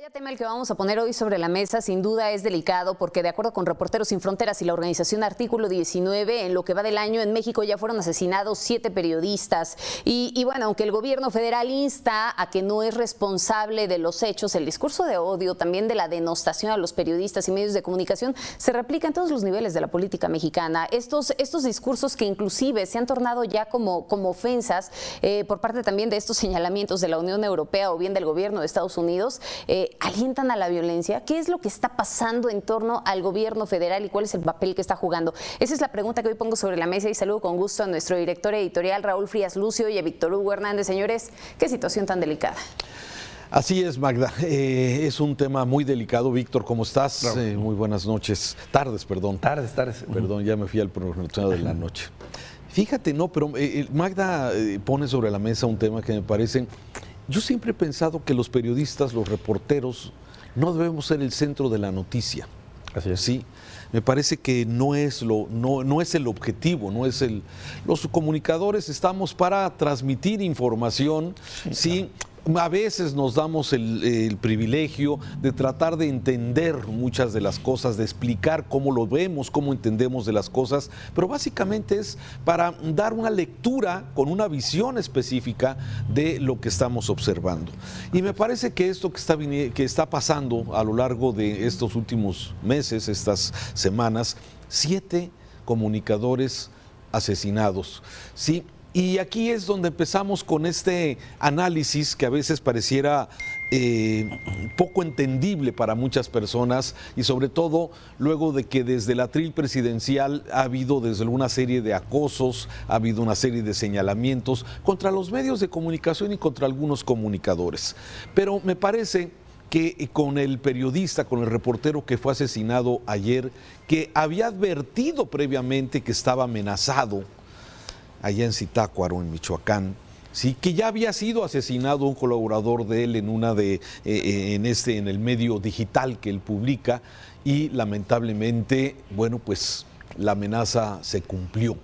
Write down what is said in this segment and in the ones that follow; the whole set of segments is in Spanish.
Vaya tema el que vamos a poner hoy sobre la mesa, sin duda es delicado porque de acuerdo con Reporteros Sin Fronteras y la organización Artículo 19, en lo que va del año en México ya fueron asesinados 7 periodistas. Y bueno, aunque el gobierno federal insta a que no es responsable de los hechos, el discurso de odio, también de la denostación a los periodistas y medios de comunicación, se replica en todos los niveles de la política mexicana. Estos discursos que inclusive se han tornado ya como ofensas por parte también de estos señalamientos de la Unión Europea o bien del gobierno de Estados Unidos, alientan a la violencia. ¿Qué es lo que está pasando en torno al gobierno federal y cuál es el papel que está jugando? Esa es la pregunta que hoy pongo sobre la mesa y saludo con gusto a nuestro director editorial Raúl Frías Lucio y a Víctor Hugo Hernández. Señores, qué situación tan delicada. Así es, Magda. Es un tema muy delicado. Víctor, ¿cómo estás? Muy buenas noches. Tardes, perdón. Tardes. Perdón, ya me fui al pronunciado de la noche. Fíjate, no, pero Magda pone sobre la mesa un tema que me parece... Yo siempre he pensado que los periodistas, los reporteros, no debemos ser el centro de la noticia. Así es. Sí, me parece que no es el objetivo, los comunicadores estamos para transmitir información, sí. A veces nos damos el privilegio de tratar de entender muchas de las cosas, de explicar cómo lo vemos, cómo entendemos de las cosas, pero básicamente es para dar una lectura con una visión específica de lo que estamos observando. Y me parece que esto que está pasando a lo largo de estos últimos meses, estas semanas, 7 comunicadores asesinados, ¿sí? Y aquí es donde empezamos con este análisis que a veces pareciera poco entendible para muchas personas y sobre todo luego de que desde el atril presidencial ha habido desde una serie de acosos, ha habido una serie de señalamientos contra los medios de comunicación y contra algunos comunicadores. Pero me parece que con el periodista, con el reportero que fue asesinado ayer, que había advertido previamente que estaba amenazado allá en Zitácuaro, en Michoacán, sí, que ya había sido asesinado un colaborador de él en el medio digital que él publica y lamentablemente, bueno, pues la amenaza se cumplió.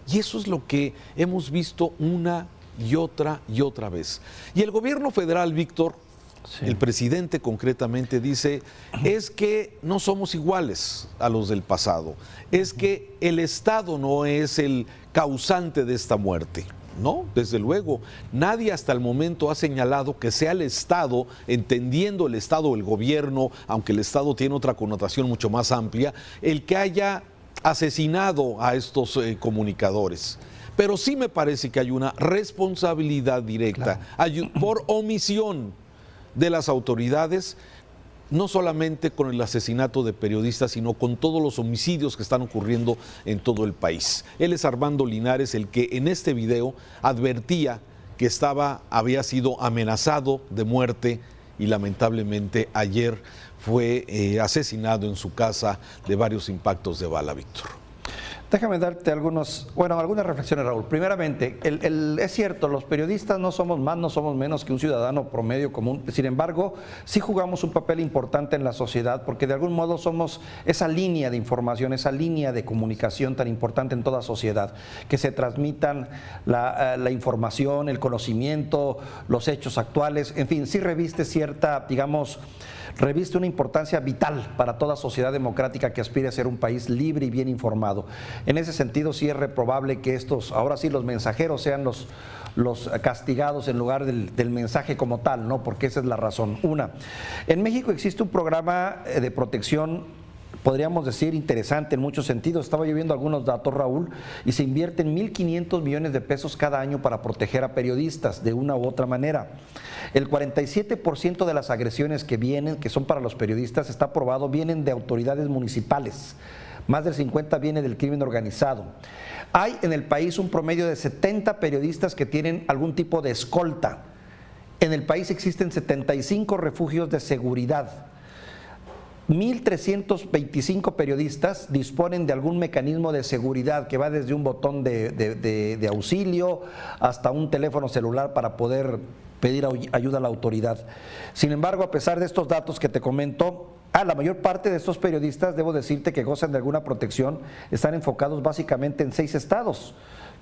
Y eso es lo que hemos visto una y otra vez. Y el gobierno federal, Víctor, sí, el presidente concretamente dice, es que no somos iguales a los del pasado, es que el Estado no es el causante de esta muerte. No, desde luego, nadie hasta el momento ha señalado que sea el Estado, entendiendo el Estado o el gobierno, aunque el Estado tiene otra connotación mucho más amplia, el que haya asesinado a estos comunicadores. Pero sí me parece que hay una responsabilidad directa, claro, por omisión de las autoridades, no solamente con el asesinato de periodistas, sino con todos los homicidios que están ocurriendo en todo el país. Él es Armando Linares, el que en este video advertía que había sido amenazado de muerte y lamentablemente ayer fue asesinado en su casa de varios impactos de bala, Víctor. Déjame darte algunas reflexiones, Raúl. Primeramente, es cierto, los periodistas no somos más, no somos menos que un ciudadano promedio común. Sin embargo, sí jugamos un papel importante en la sociedad porque de algún modo somos esa línea de información, esa línea de comunicación tan importante en toda sociedad, que se transmitan la información, el conocimiento, los hechos actuales, en fin, sí reviste una importancia vital para toda sociedad democrática que aspire a ser un país libre y bien informado. En ese sentido, sí es reprobable que ahora sí los mensajeros sean los castigados en lugar del mensaje como tal, ¿no? Porque esa es la razón. En México existe un programa de protección, podríamos decir, interesante en muchos sentidos. Estaba yo viendo algunos datos, Raúl, y se invierten 1,500 millones de pesos cada año para proteger a periodistas de una u otra manera. El 47% de las agresiones que son para los periodistas, está probado, vienen de autoridades municipales. Más del 50% viene del crimen organizado. Hay en el país un promedio de 70 periodistas que tienen algún tipo de escolta. En el país existen 75 refugios de seguridad. 1,325 periodistas disponen de algún mecanismo de seguridad que va desde un botón de auxilio hasta un teléfono celular para poder pedir ayuda a la autoridad. Sin embargo, a pesar de estos datos que te comento, la mayor parte de estos periodistas, debo decirte que gozan de alguna protección, están enfocados básicamente en 6 estados,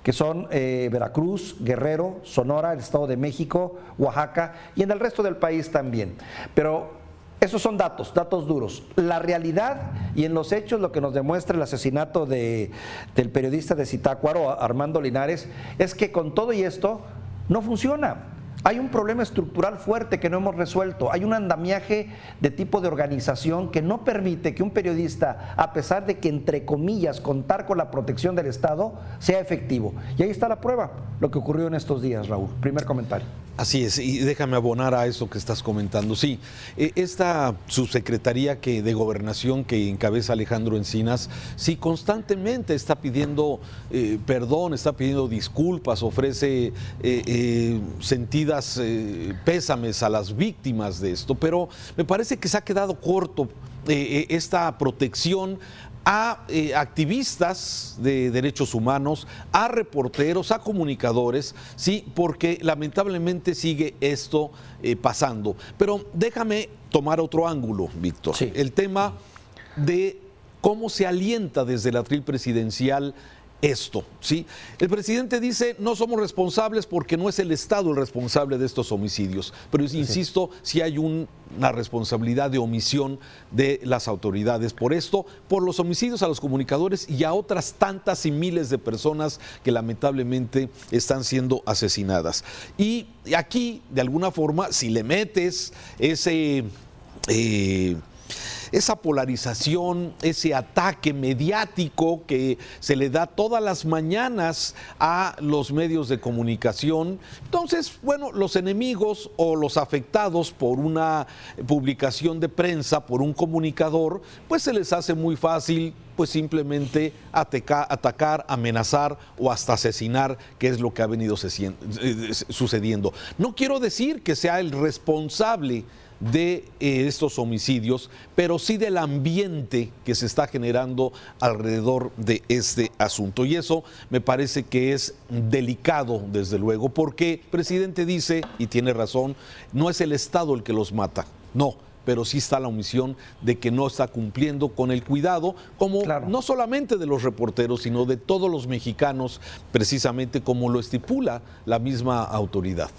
que son Veracruz, Guerrero, Sonora, el Estado de México, Oaxaca y en el resto del país también. Pero Esos son datos duros. La realidad y en los hechos lo que nos demuestra el asesinato del periodista de Zitácuaro, Armando Linares, es que con todo y esto no funciona. Hay un problema estructural fuerte que no hemos resuelto. Hay un andamiaje de tipo de organización que no permite que un periodista, a pesar de que, entre comillas, contar con la protección del Estado, sea efectivo. Y ahí está la prueba, lo que ocurrió en estos días, Raúl. Primer comentario. Así es, y déjame abonar a eso que estás comentando. Sí, esta subsecretaría de Gobernación que encabeza Alejandro Encinas, sí, constantemente está pidiendo perdón, está pidiendo disculpas, ofrece sentidas pésames a las víctimas de esto, pero me parece que se ha quedado corto esta protección a activistas de derechos humanos, a reporteros, a comunicadores, sí, porque lamentablemente sigue esto pasando. Pero déjame tomar otro ángulo, Víctor. Sí. El tema de cómo se alienta desde el atril presidencial esto, ¿sí? El presidente dice, no somos responsables porque no es el Estado el responsable de estos homicidios, pero insisto, sí hay una responsabilidad de omisión de las autoridades por esto, por los homicidios a los comunicadores y a otras tantas y miles de personas que lamentablemente están siendo asesinadas. Y aquí, de alguna forma, si le metes esa polarización, ese ataque mediático que se le da todas las mañanas a los medios de comunicación, entonces, bueno, los enemigos o los afectados por una publicación de prensa, por un comunicador, pues se les hace muy fácil pues simplemente atacar, amenazar o hasta asesinar, que es lo que ha venido sucediendo. No quiero decir que sea el responsable de estos homicidios, pero sí del ambiente que se está generando alrededor de este asunto. Y eso me parece que es delicado, desde luego, porque el presidente dice, y tiene razón, no es el Estado el que los mata, no, pero sí está la omisión de que no está cumpliendo con el cuidado, como claro, no solamente de los reporteros, sino de todos los mexicanos, precisamente como lo estipula la misma autoridad.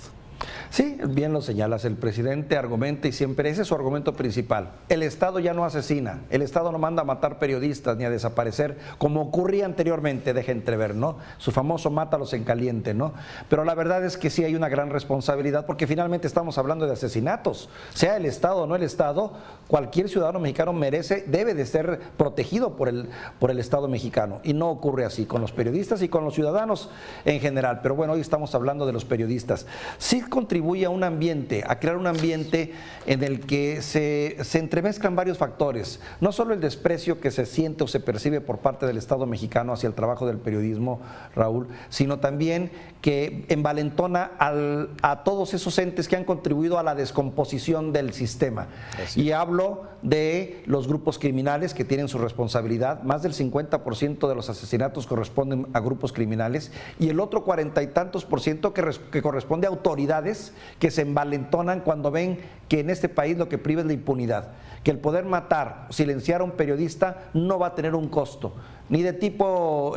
Sí, bien lo señalas, el presidente argumenta y siempre ese es su argumento principal. El Estado ya no asesina, el Estado no manda a matar periodistas ni a desaparecer, como ocurría anteriormente, deja entrever, ¿no? Su famoso mátalos en caliente, ¿no? Pero la verdad es que sí hay una gran responsabilidad porque finalmente estamos hablando de asesinatos. Sea el Estado o no el Estado, cualquier ciudadano mexicano debe de ser protegido por el Estado mexicano. Y no ocurre así con los periodistas y con los ciudadanos en general. Pero bueno, hoy estamos hablando de los periodistas. Sí contribuye a un ambiente, a crear un ambiente en el que se entremezclan varios factores, no solo el desprecio que se siente o se percibe por parte del Estado mexicano hacia el trabajo del periodismo, Raúl, sino también que envalentona a todos esos entes que han contribuido a la descomposición del sistema. Así. Y hablo de los grupos criminales que tienen su responsabilidad, más del 50% de los asesinatos corresponden a grupos criminales y el otro 40 y tantos % que corresponde a autoridades que se envalentonan cuando ven que en este país lo que priva es la impunidad, que el poder matar, silenciar a un periodista no va a tener un costo, ni de tipo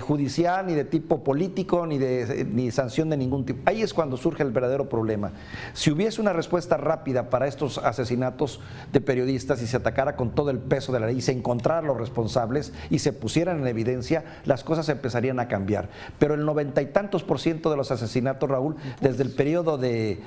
judicial, ni de tipo político, ni sanción de ningún tipo. Ahí es cuando surge el verdadero problema. Si hubiese una respuesta rápida para estos asesinatos de periodistas y se atacara con todo el peso de la ley y se encontraran los responsables y se pusieran en evidencia, las cosas empezarían a cambiar. Pero el 90 y tantos % de los asesinatos, Raúl, desde el periodo de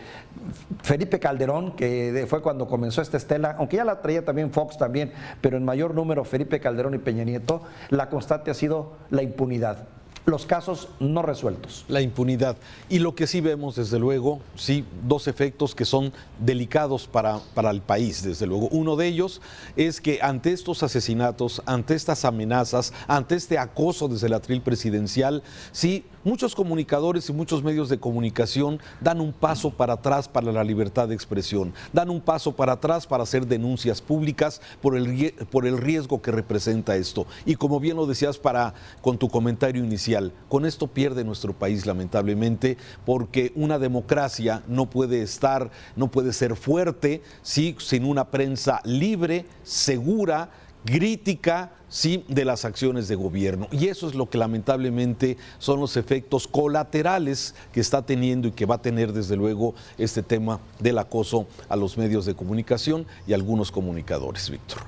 Felipe Calderón, que fue cuando comenzó esta estela, aunque ya la traía también Fox también, pero en mayor número Felipe Calderón y Peña Nieto, la constante ha sido la impunidad. Los casos no resueltos. La impunidad. Y lo que sí vemos, desde luego, sí, dos efectos que son delicados para el país, desde luego. Uno de ellos es que ante estos asesinatos, ante estas amenazas, ante este acoso desde el atril presidencial, sí, muchos comunicadores y muchos medios de comunicación dan un paso para atrás para la libertad de expresión, dan un paso para atrás para hacer denuncias públicas por el riesgo que representa esto. Y como bien lo decías con tu comentario inicial, con esto pierde nuestro país lamentablemente, porque una democracia no puede ser fuerte, ¿sí?, sin una prensa libre, segura, crítica, sí, de las acciones de gobierno. Y eso es lo que lamentablemente son los efectos colaterales que está teniendo y que va a tener desde luego este tema del acoso a los medios de comunicación y a algunos comunicadores, Víctor.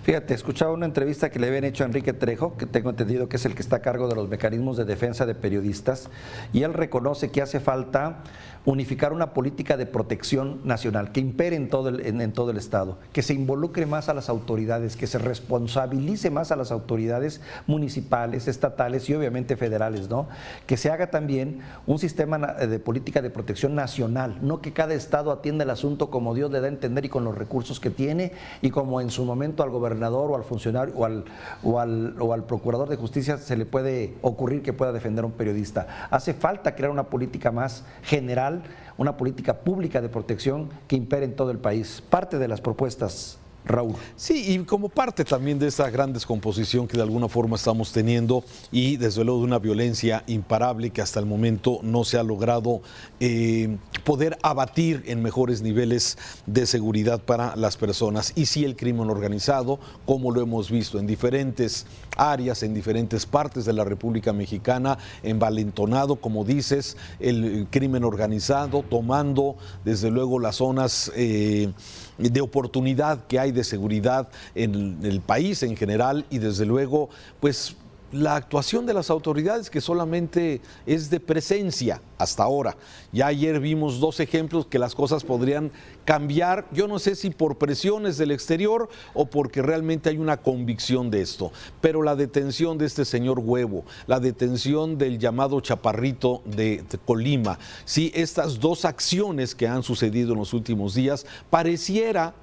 Fíjate, escuchaba una entrevista que le habían hecho a Enrique Trejo, que tengo entendido que es el que está a cargo de los mecanismos de defensa de periodistas, y él reconoce que hace falta unificar una política de protección nacional que impere en todo el Estado, que se involucre más a las autoridades, que se responsabilice más a las autoridades municipales, estatales y obviamente federales, ¿no? Que se haga también un sistema de política de protección nacional, no que cada Estado atienda el asunto como Dios le da a entender y con los recursos que tiene y como en su momento al gobernador o al funcionario o al procurador de justicia se le puede ocurrir que pueda defender a un periodista. Hace falta crear una política más general, una política pública de protección que impere en todo el país. Parte de las propuestas, Raúl. Sí, y como parte también de esta gran descomposición que de alguna forma estamos teniendo y desde luego de una violencia imparable que hasta el momento no se ha logrado poder abatir en mejores niveles de seguridad para las personas. Y sí, el crimen organizado, como lo hemos visto en diferentes áreas, en diferentes partes de la República Mexicana, envalentonado, como dices, el crimen organizado, tomando desde luego las zonas de oportunidad que hay de seguridad en el país en general y desde luego pues la actuación de las autoridades que solamente es de presencia hasta ahora. Ya ayer vimos 2 ejemplos que las cosas podrían cambiar, yo no sé si por presiones del exterior o porque realmente hay una convicción de esto, pero la detención de este señor Huevo, la detención del llamado Chaparrito de Colima, sí, estas 2 acciones que han sucedido en los últimos días, pareciera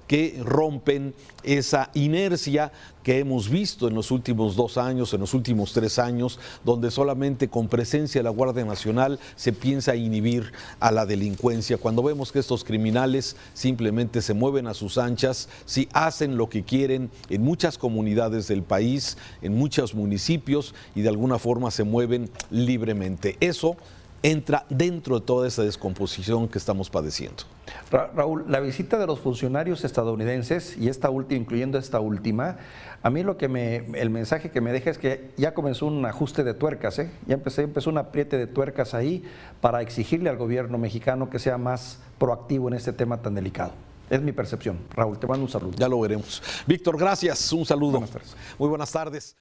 que rompen esa inercia que hemos visto en los últimos 2 años, en los últimos 3 años, donde solamente con presencia de la Guardia Nacional se piensa inhibir a la delincuencia. Cuando vemos que estos criminales simplemente se mueven a sus anchas, sí, hacen lo que quieren en muchas comunidades del país, en muchos municipios y de alguna forma se mueven libremente. Eso entra dentro de toda esa descomposición que estamos padeciendo. Raúl, la visita de los funcionarios estadounidenses y incluyendo esta última, a mí el mensaje que me deja es que ya comenzó un ajuste de tuercas, ya empezó un apriete de tuercas ahí para exigirle al gobierno mexicano que sea más proactivo en este tema tan delicado. Es mi percepción. Raúl, te mando un saludo. Ya lo veremos. Víctor, gracias. Un saludo. Buenas tardes. Muy buenas tardes.